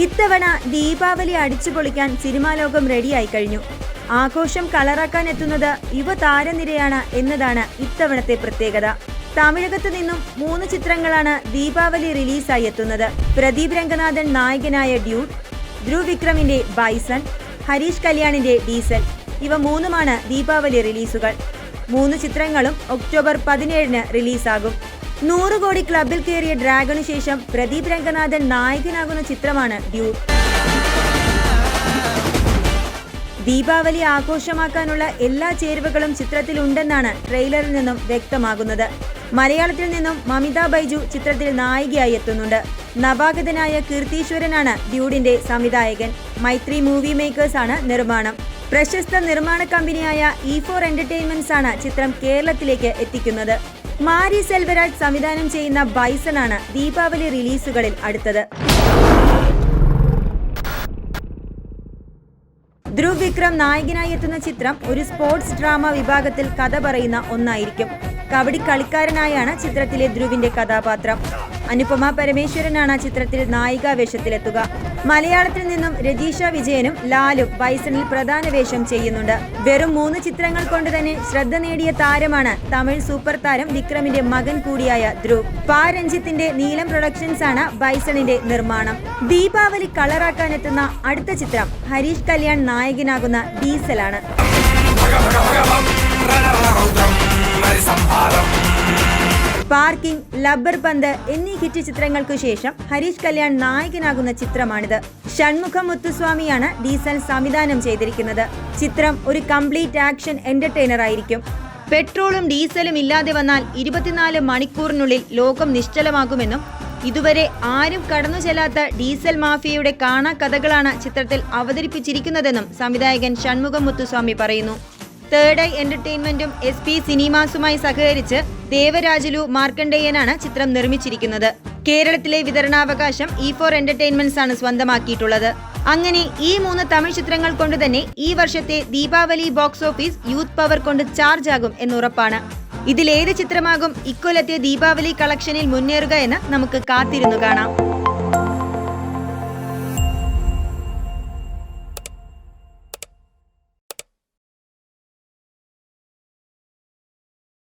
ഇത്തവണ ദീപാവലി അടിച്ചുപൊളിക്കാൻ സിനിമാ ലോകം റെഡിയായി കഴിഞ്ഞു. ആഘോഷം കളറാക്കാൻ എത്തുന്നത് യുവ താരനിരയാണ് എന്നതാണ് ഇത്തവണത്തെ പ്രത്യേകത. തമിഴകത്ത് നിന്നും 3 ചിത്രങ്ങളാണ് ദീപാവലി റിലീസായി എത്തുന്നത്. പ്രദീപ് രംഗനാഥൻ നായകനായ ഡ്യൂഡ്, ധ്രുവ് വിക്രമിന്റെ ബൈസൺ, ഹരീഷ് കല്യാണിന്റെ ഡീസൽ, ഇവ 3ഉമാണ് ദീപാവലി റിലീസുകൾ. 3 ചിത്രങ്ങളും ഒക്ടോബർ 17-ന് റിലീസാകും. 100 കോടി ക്ലബിൽ കയറിയ ഡ്രാഗനു ശേഷം പ്രദീപ് രംഗനാഥൻ നായകനാകുന്ന ചിത്രമാണ് ഡ്യൂഡ്. ദീപാവലി ആഘോഷമാക്കാനുള്ള എല്ലാ ചേരുവകളും ചിത്രത്തിലുണ്ടെന്നാണ് ട്രെയിലറിൽ നിന്നും വ്യക്തമാകുന്നത്. മലയാളത്തിൽ നിന്നും മമിത ബൈജു ചിത്രത്തിൽ നായികയായി എത്തുന്നുണ്ട്. നവാഗതനായ കീർത്തീശ്വരനാണ് ഡ്യൂഡിന്റെ സംവിധായകൻ. മൈത്രി മൂവി മേക്കേഴ്സ് ആണ് നിർമ്മാണം. പ്രശസ്ത നിർമ്മാണ കമ്പനിയായ E4 എന്റർടൈൻമെന്റ്സ് ആണ് ചിത്രം കേരളത്തിലേക്ക് എത്തിക്കുന്നത്. മാരി സെൽവരാജ് സംവിധാനം ചെയ്യുന്ന ബൈസൺ ആണ് ദീപാവലി റിലീസുകളിൽ അടുത്തത്. ധ്രുവ് വിക്രം നായകനായി എത്തുന്ന ചിത്രം ഒരു സ്പോർട്സ് ഡ്രാമ വിഭാഗത്തിൽ കഥ പറയുന്ന ഒന്നായിരിക്കും. കബഡി കളിക്കാരനായാണ് ചിത്രത്തിലെ ധ്രുവിന്റെ കഥാപാത്രം. അനുപമ പരമേശ്വരനാണ് ചിത്രത്തിൽ നായികാ വേഷത്തിലെത്തുക. മലയാളത്തിൽ നിന്നും രജീഷ വിജയനും ലാലും ബൈസണിൽ പ്രധാന വേഷം ചെയ്യുന്നുണ്ട്. വെറും 3 ചിത്രങ്ങൾ കൊണ്ട് തന്നെ ശ്രദ്ധ നേടിയ താരമാണ് തമിഴ് സൂപ്പർ താരം വിക്രമിന്റെ മകൻ കൂടിയായ ധ്രുവ്. പാ രഞ്ജിത്തിന്റെ നീലം പ്രൊഡക്ഷൻസ് ആണ് ബൈസണിന്റെ നിർമ്മാണം. ദീപാവലി കളറാക്കാനെത്തുന്ന അടുത്ത ചിത്രം ഹരീഷ് കല്യാൺ നായകനാകുന്ന ഡീസലാണ്. പാർക്കിംഗ്, ലബ്ബർ പന്ത് എന്നീ ഹിറ്റ് ചിത്രങ്ങൾക്കു ശേഷം ഹരീഷ് കല്യാൺ നായകനാകുന്ന ചിത്രമാണിത്. ഷൺമുഖം മുത്തുസ്വാമിയാണ് ഡീസൽ സംവിധാനം ചെയ്തിരിക്കുന്നത്. ചിത്രം ഒരു കംപ്ലീറ്റ് ആക്ഷൻ എന്റർടൈനർ ആയിരിക്കും. പെട്രോളും ഡീസലും ഇല്ലാതെ വന്നാൽ 24 മണിക്കൂറിനുള്ളിൽ ലോകം നിശ്ചലമാകുമെന്നും ഇതുവരെ ആരും കടന്നു ചെല്ലാത്ത ഡീസൽ മാഫിയയുടെ കാണാ കഥകളാണ് ചിത്രത്തിൽ അവതരിപ്പിച്ചിരിക്കുന്നതെന്നും സംവിധായകൻ ഷൺമുഖം മുത്തുസ്വാമി പറയുന്നു. തേർഡ് ഐ എന്റർടൈൻമെന്റും SP സിനിമാസുമായി സഹകരിച്ച് ദേവരാജുലു മാർക്കണ്ഡേയനാണ് ചിത്രം നിർമ്മിച്ചിരിക്കുന്നത്. കേരളത്തിലെ വിതരണാവകാശം E4 എന്റർടൈൻമെന്റ്സ് ആണ് സ്വന്തമാക്കിയിട്ടുള്ളത്. അങ്ങനെ ഈ 3 തമിഴ് ചിത്രങ്ങൾ കൊണ്ട് തന്നെ ഈ വർഷത്തെ Deepavali box office youth power കൊണ്ട് ചാർജ് ആകും എന്നുറപ്പാണ്. ഇതിലേത് ചിത്രമാകും ഇക്കൊല്ലത്തെ ദീപാവലി കളക്ഷനിൽ മുന്നേറുക എന്ന് നമുക്ക് കാത്തിരുന്നു കാണാം.